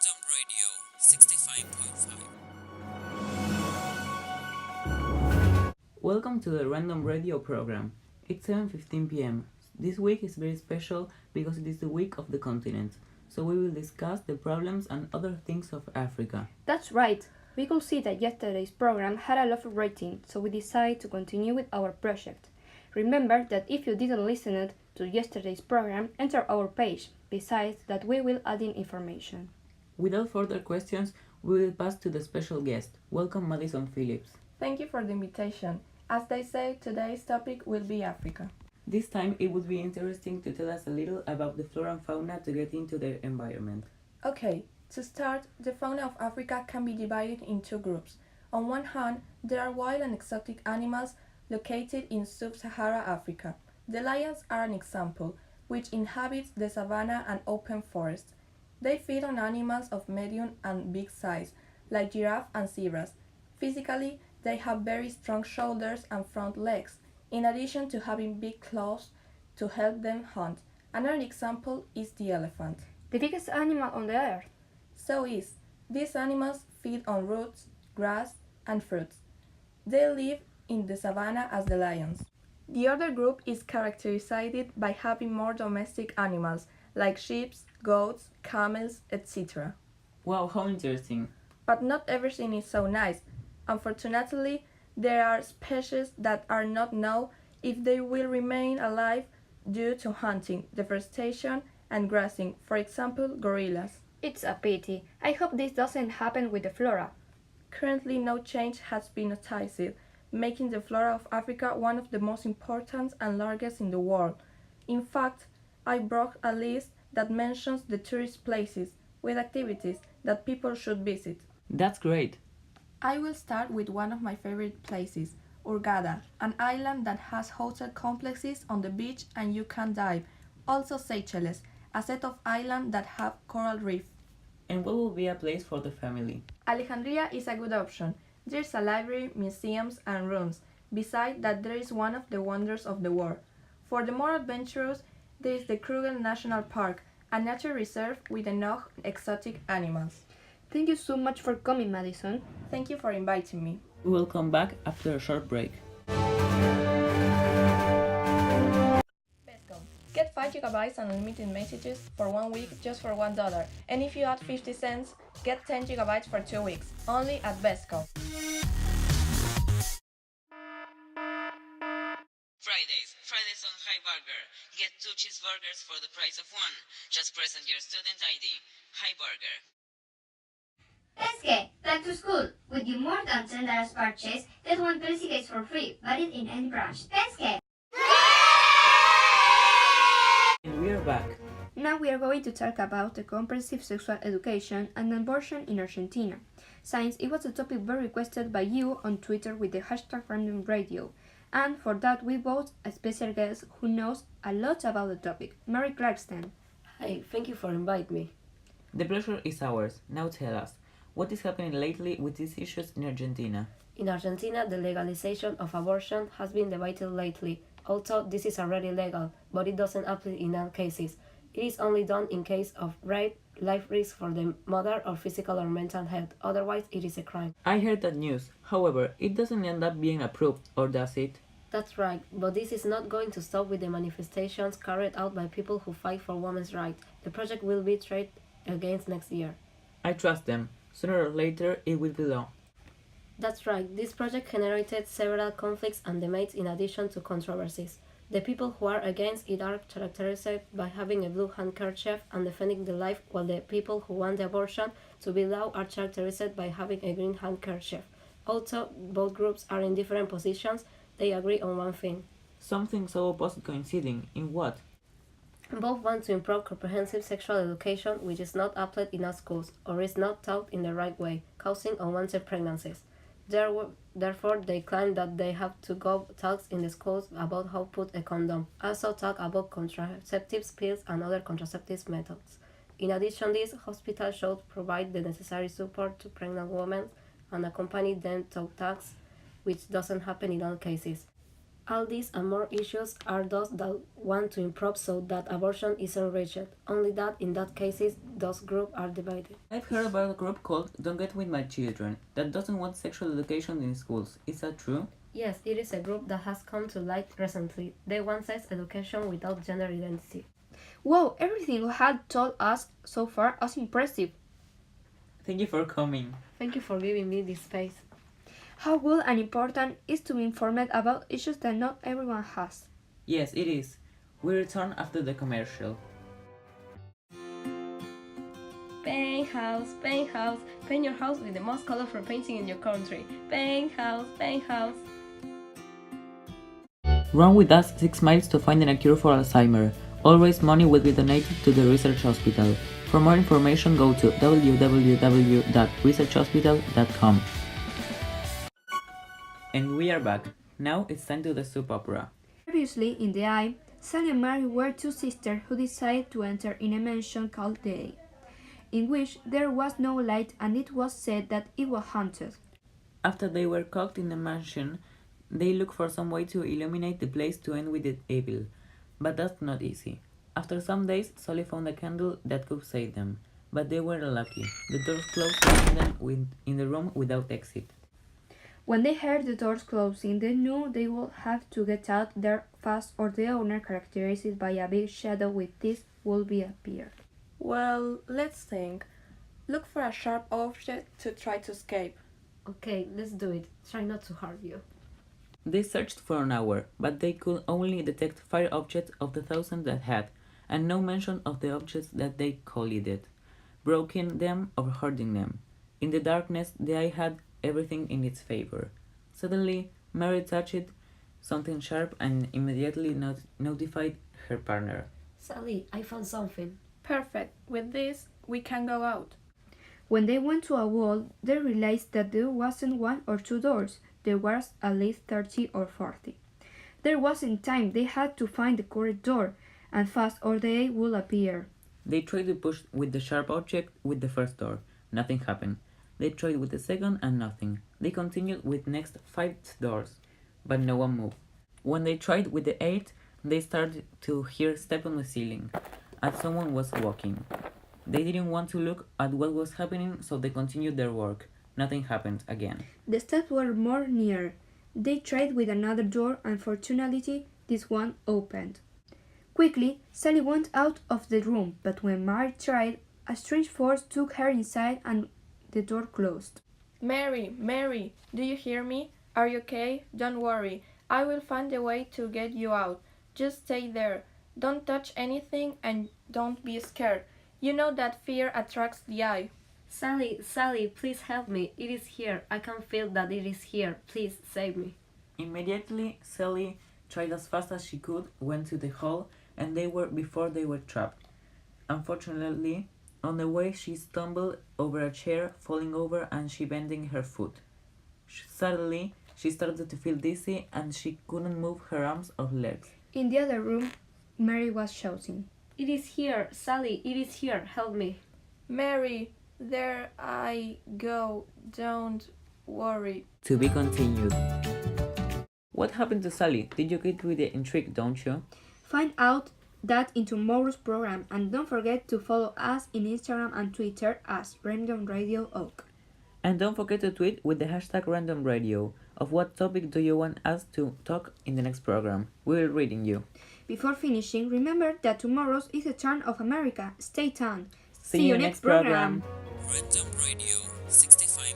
Random Radio 65.5. Welcome to the Random Radio program. It's 7:15 p.m. This week is very special because it is the week of the continent. So we will discuss the problems and other things of Africa. That's right. We could see that yesterday's program had a lot of rating, so we decided to continue with our project. Remember that if you didn't listen to yesterday's program, enter our page. Besides that, we will add in information. Without further questions, we will pass to the special guest. Welcome, Madison Phillips. Thank you for the invitation. As they say, today's topic will be Africa. This time it would be interesting to tell us a little about the flora and fauna to get into the environment. Okay, to start, the fauna of Africa can be divided in two groups. On one hand, there are wild and exotic animals located in sub-Sahara Africa. The lions are an example, which inhabits the savanna and open forest. They feed on animals of medium and big size, like giraffe and zebras. Physically, they have very strong shoulders and front legs, in addition to having big claws to help them hunt. Another example is the elephant. The biggest animal on the earth. So is. These animals feed on roots, grass, and fruits. They live in the savanna as the lions. The other group is characterized by having more domestic animals, like sheep, goats, camels, etc. Wow, how interesting. But not everything is so nice. Unfortunately, there are species that are not known if they will remain alive due to hunting, deforestation, and grazing, for example, gorillas. It's a pity. I hope this doesn't happen with the flora. Currently, no change has been noticed, making the flora of Africa one of the most important and largest in the world. In fact, I brought a list that mentions the tourist places with activities that people should visit. That's great. I will start with one of my favorite places, Hurghada, an island that has hotel complexes on the beach and you can dive. Also Seychelles, a set of islands that have coral reef. And what will be a place for the family? Alexandria is a good option. There's a library, museums, and rooms. Besides that, there is one of the wonders of the world. For the more adventurous, there is the Kruger National Park, a nature reserve with enough exotic animals. Thank you so much for coming, Madison. Thank you for inviting me. We will come back after a short break. Get 5 gigabytes and unlimited messages for 1 week just for $1. And if you add 50 cents, get 10 gigabytes for 2 weeks. Only at Bestcom. Fridays on High Burger. Get 2 cheeseburgers for the price of 1. Just present your student ID. High Burger. Pesque, back to school. With you more than $10 purchase, get one Pepsi case for free, valid in any branch. Pesque! And we are back. Now we are going to talk about the comprehensive sexual education and abortion in Argentina, since it was a topic very requested by you on Twitter with the hashtag Random Radio. And for that we brought a special guest who knows a lot about the topic, Mary Clarkston. Hi, thank you for inviting me. The pleasure is ours. Now tell us, what is happening lately with these issues in Argentina? In Argentina, the legalization of abortion has been debated lately. Although this is already legal, but it doesn't apply in all cases. It is only done in case of rape, life risk for the mother, or physical or mental health. Otherwise, it is a crime. I heard that news. However, it doesn't end up being approved, or does it? That's right, but this is not going to stop with the manifestations carried out by people who fight for women's rights. The project will be tried against next year. I trust them. Sooner or later, it will be law. That's right, this project generated several conflicts and debates in addition to controversies. The people who are against it are characterized by having a blue handkerchief and defending the life, while the people who want the abortion to be law are characterized by having a green handkerchief. Although both groups are in different positions, they agree on one thing. Something so opposite coinciding. In what? Both want to improve comprehensive sexual education, which is not applied in our schools or is not taught in the right way, causing unwanted pregnancies. Therefore, they claim that they have to go talks in the schools about how to put a condom, also talk about contraceptive pills and other contraceptive methods. In addition, these hospitals should provide the necessary support to pregnant women and accompany them to talks, which doesn't happen in all cases. All these and more issues are those that want to improve so that abortion isn't reached. Only that in that cases, those groups are divided. I've heard about a group called Don't Get With My Children that doesn't want sexual education in schools. Is that true? Yes, it is a group that has come to light recently. They want sex education without gender identity. Wow, everything you had told us so far was impressive. Thank you for coming. Thank you for giving me this space. How good and important is to be informed about issues that not everyone has. Yes, it is. We return after the commercial. Paint house, paint house. Paint your house with the most colorful painting in your country. Paint house, paint house. Run with us 6 miles to find a cure for Alzheimer. Always money will be donated to the research hospital. For more information, go to www.researchhospital.com. And we are back. Now it's time to the soap opera. Previously in the Eye, Sally and Mary were two sisters who decided to enter in a mansion called the Eye, in which there was no light and it was said that it was haunted. After they were caught in the mansion, they looked for some way to illuminate the place to end with the evil. But that's not easy. After some days, Sally found a candle that could save them. But they were unlucky. The doors closed behind them in the room without exit. When they heard the doors closing, they knew they would have to get out there fast or the owner, characterized by a big shadow with teeth, would be appear. Well, let's think. Look for a sharp object to try to escape. Okay, let's do it. Try not to hurt you. They searched for an hour, but they could only detect 5 objects of the 1,000 that had, and no mention of the objects that they collided, broken them or hurting them. In the darkness, the Eye had everything in its favor. Suddenly, Mary touched something sharp and immediately notified her partner. Sally, I found something. Perfect. With this, we can go out. When they went to a wall, they realized that there wasn't 1 or 2 doors. There was at least 30 or 40. There wasn't time. They had to find the correct door, and fast or the Eye would appear. They tried to push with the sharp object with the first door. Nothing happened. They tried with the second and nothing. They continued with next 5 doors, but no one moved. When they tried with the 8th, they started to hear steps on the ceiling, and someone was walking. They didn't want to look at what was happening, so they continued their work. Nothing happened again. The steps were more near. They tried with another door, and fortunately, this one opened. Quickly, Sally went out of the room, but when Mary tried, a strange force took her inside and the door closed. Mary, Mary, do you hear me? Are you okay? Don't worry. I will find a way to get you out. Just stay there. Don't touch anything and don't be scared. You know that fear attracts the Eye. Sally, please help me. It is here. I can feel that it is here. Please save me. Immediately, Sally tried as fast as she could, went to the hall, and before they were trapped. Unfortunately, on the way she stumbled over a chair, falling over and she bending her foot. Suddenly, she started to feel dizzy and she couldn't move her arms or legs. In the other room, Mary was shouting. It is here. Sally, it is here. Help me. Mary, there I go. Don't worry. To be continued. What happened to Sally? Did you get with the intrigue, don't you? Find out that in tomorrow's program, and don't forget to follow us in Instagram and Twitter as Random Radio Oak. And don't forget to tweet with the hashtag Random Radio. Of what topic do you want us to talk in the next program? We will reading you. Before finishing, remember that tomorrow's is the turn of America. Stay tuned. See you next program. Random Radio 65